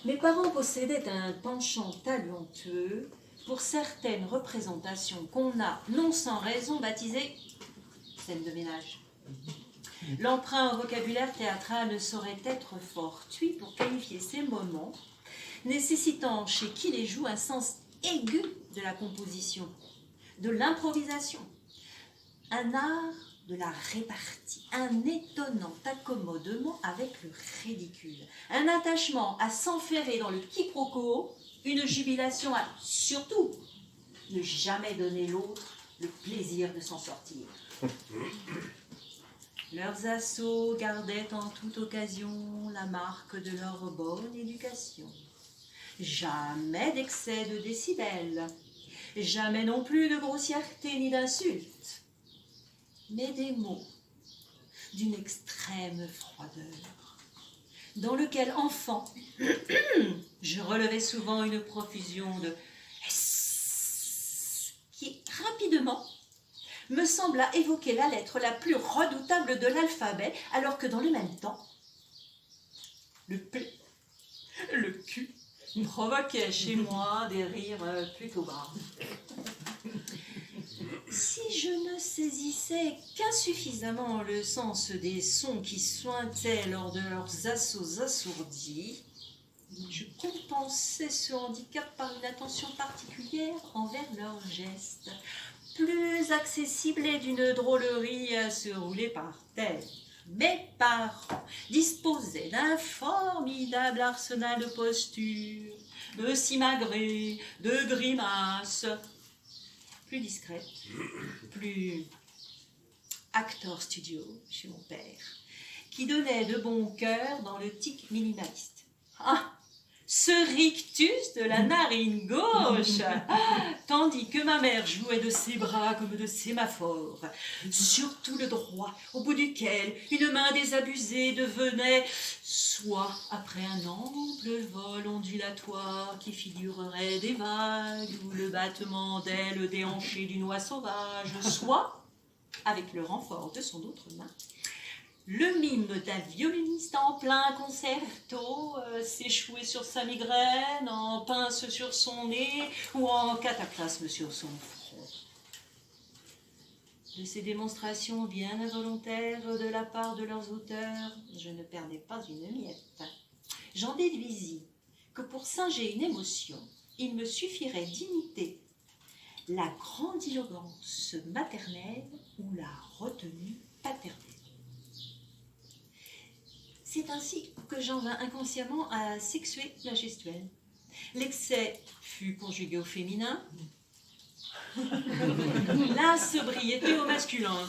Mes parents possédaient un penchant talentueux pour certaines représentations qu'on a, non sans raison, baptisées scènes de ménage. L'emprunt au vocabulaire théâtral ne saurait être fortuit pour qualifier ces moments, nécessitant chez qui les joue un sens aigu de la composition, de l'improvisation, un art de la répartie, un étonnant accommodement avec le ridicule, un attachement à s'enferrer dans le quiproquo, une jubilation à surtout ne jamais donner l'autre le plaisir de s'en sortir. Leurs assauts gardaient en toute occasion la marque de leur bonne éducation. Jamais d'excès de décibels, jamais non plus de grossièreté ni d'insultes, mais des mots d'une extrême froideur, dans lequel, enfant, je relevais souvent une profusion de S qui, rapidement, me sembla évoquer la lettre la plus redoutable de l'alphabet, alors que dans le même temps, le P, le Q, provoquait chez moi des rires plutôt bas. Si je ne saisissais qu'insuffisamment le sens des sons qui suintaient lors de leurs assauts assourdis, je compensais ce handicap par une attention particulière envers leurs gestes, plus accessible et d'une drôlerie à se rouler par terre. Mes parents disposaient d'un formidable arsenal de postures, de simagrées, de grimaces, plus discrètes, plus actor studio chez mon père, qui donnait de bon cœur dans le tic minimaliste. Ah, ce rictus de la narine gauche, tandis que ma mère jouait de ses bras comme de sémaphores, surtout le droit, au bout duquel une main désabusée devenait, soit après un ample vol ondulatoire qui figurerait des vagues ou le battement d'ailes déhanchées d'une oie sauvage, soit, avec le renfort de son autre main, le mime d'un violoniste en plein concerto, s'échouer sur sa migraine, en pince sur son nez ou en cataplasme sur son front. De ces démonstrations bien involontaires de la part de leurs auteurs, je ne perdais pas une miette. J'en déduisis que pour singer une émotion, il me suffirait d'imiter la grandiloquence maternelle ou la retenue paternelle. C'est ainsi que j'en vins inconsciemment à sexuer la gestuelle. L'excès fut conjugué au féminin, la sobriété au masculin.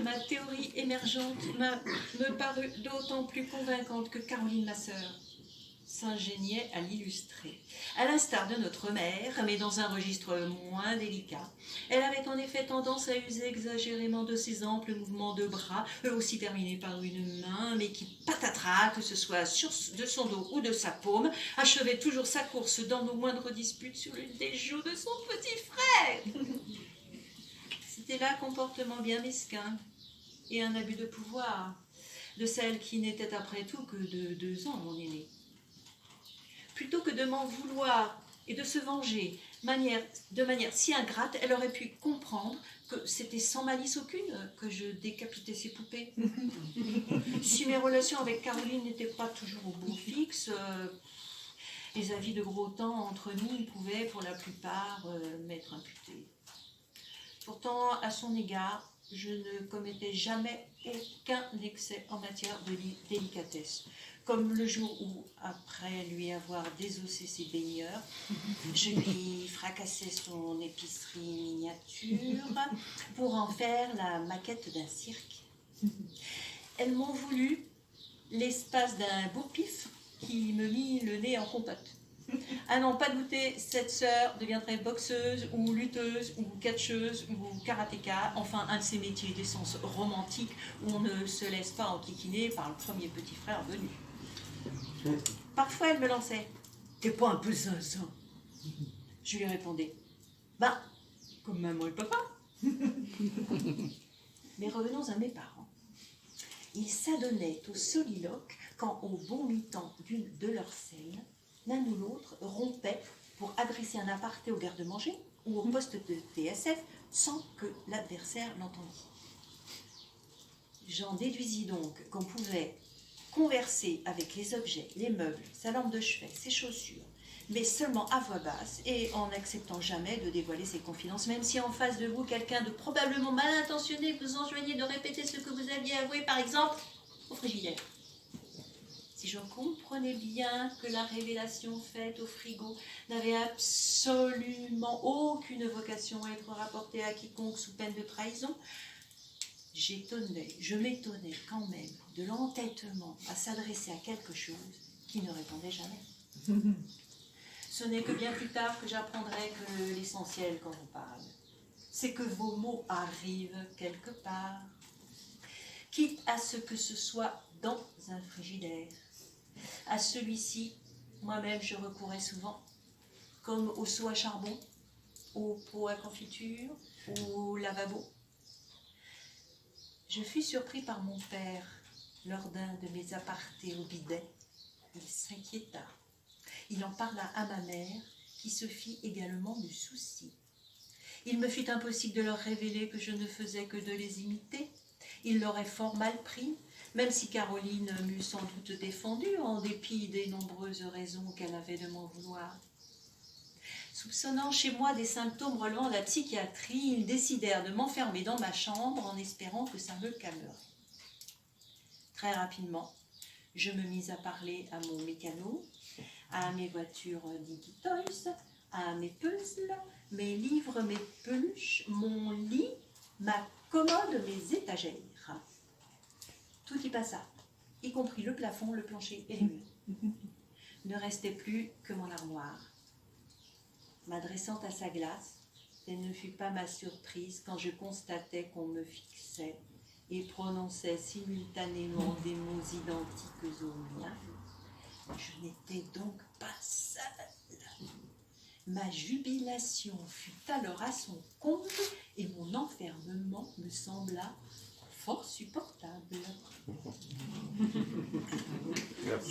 Ma théorie émergente me parut d'autant plus convaincante que Caroline, ma sœur, s'ingéniait à l'illustrer. À l'instar de notre mère, mais dans un registre moins délicat, elle avait en effet tendance à user exagérément de ses amples mouvements de bras, eux aussi terminés par une main, mais qui, patatras, que ce soit de son dos ou de sa paume, achevait toujours sa course dans nos moindres disputes sur l'une des joues de son petit frère. C'était là un comportement bien mesquin et un abus de pouvoir de celle qui n'était après tout que de 2 ans, mon aîné. Plutôt que de m'en vouloir et de se venger de manière si ingrate, elle aurait pu comprendre que c'était sans malice aucune que je décapitais ses poupées. Si mes relations avec Caroline n'étaient pas toujours au beau fixe, les avis de gros temps entre nous pouvaient pour la plupart m'être imputés. Pourtant, à son égard, je ne commettais jamais aucun excès en matière de délicatesse. Comme le jour où, après lui avoir désossé ses baigneurs, je lui fracassais son épicerie miniature pour en faire la maquette d'un cirque. Elles m'ont voulu l'espace d'un beau pif qui me mit le nez en compote. À n'en pas douter, cette sœur deviendrait boxeuse ou lutteuse ou catcheuse ou karatéka, enfin un de ces métiers d'essence romantique où on ne se laisse pas enquiquiner par le premier petit frère venu. Parfois elle me lançait « T'es pas un peu zinzin ?» Je lui répondais « Ben, comme maman et papa. » Mais revenons à mes parents. Ils s'adonnaient au soliloque quand, au bon mi-temps d'une de leurs scènes, l'un ou l'autre rompait pour adresser un aparté au garde-manger ou au poste de TSF sans que l'adversaire l'entendît. J'en déduisis donc qu'on pouvait converser avec les objets, les meubles, sa lampe de chevet, ses chaussures, mais seulement à voix basse et en n'acceptant jamais de dévoiler ses confidences, même si en face de vous, quelqu'un de probablement mal intentionné vous enjoignait de répéter ce que vous aviez avoué, par exemple, au frigidaire. Si je comprenais bien que la révélation faite au frigo n'avait absolument aucune vocation à être rapportée à quiconque sous peine de trahison, je m'étonnais quand même de l'entêtement à s'adresser à quelque chose qui ne répondait jamais. Ce n'est que bien plus tard que j'apprendrai que l'essentiel quand on parle, c'est que vos mots arrivent quelque part, quitte à ce que ce soit dans un frigidaire. À celui-ci, moi-même, je recourais souvent, comme au seau à charbon, au pot à confiture, au lavabo. Je fus surpris par mon père lors d'un de mes apartés au bidet. Il s'inquiéta. Il en parla à ma mère, qui se fit également du souci. Il me fut impossible de leur révéler que je ne faisais que de les imiter. Ils l'auraient fort mal pris, même si Caroline m'eût sans doute défendu, en dépit des nombreuses raisons qu'elle avait de m'en vouloir. Soupçonnant chez moi des symptômes relevant de la psychiatrie, ils décidèrent de m'enfermer dans ma chambre en espérant que ça me calmerait. Très rapidement, je me mis à parler à mon mécano, à mes voitures Digi Toys, à mes puzzles, mes livres, mes peluches, mon lit, ma commode, mes étagères. Tout y passa, y compris le plafond, le plancher et les murs. Ne restait plus que mon armoire. M'adressant à sa glace, telle ne fut pas ma surprise quand je constatais qu'on me fixait et prononçait simultanément des mots identiques aux miens. Je n'étais donc pas seule. Ma jubilation fut alors à son comble et mon enfermement me sembla fort supportable. Merci.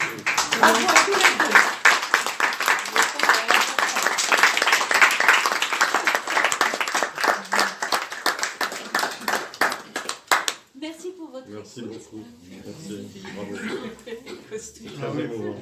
Bravo à tous les deux. Merci pour votre Merci écoute. beaucoup. Merci. Bravo. Costume. Très émouvant.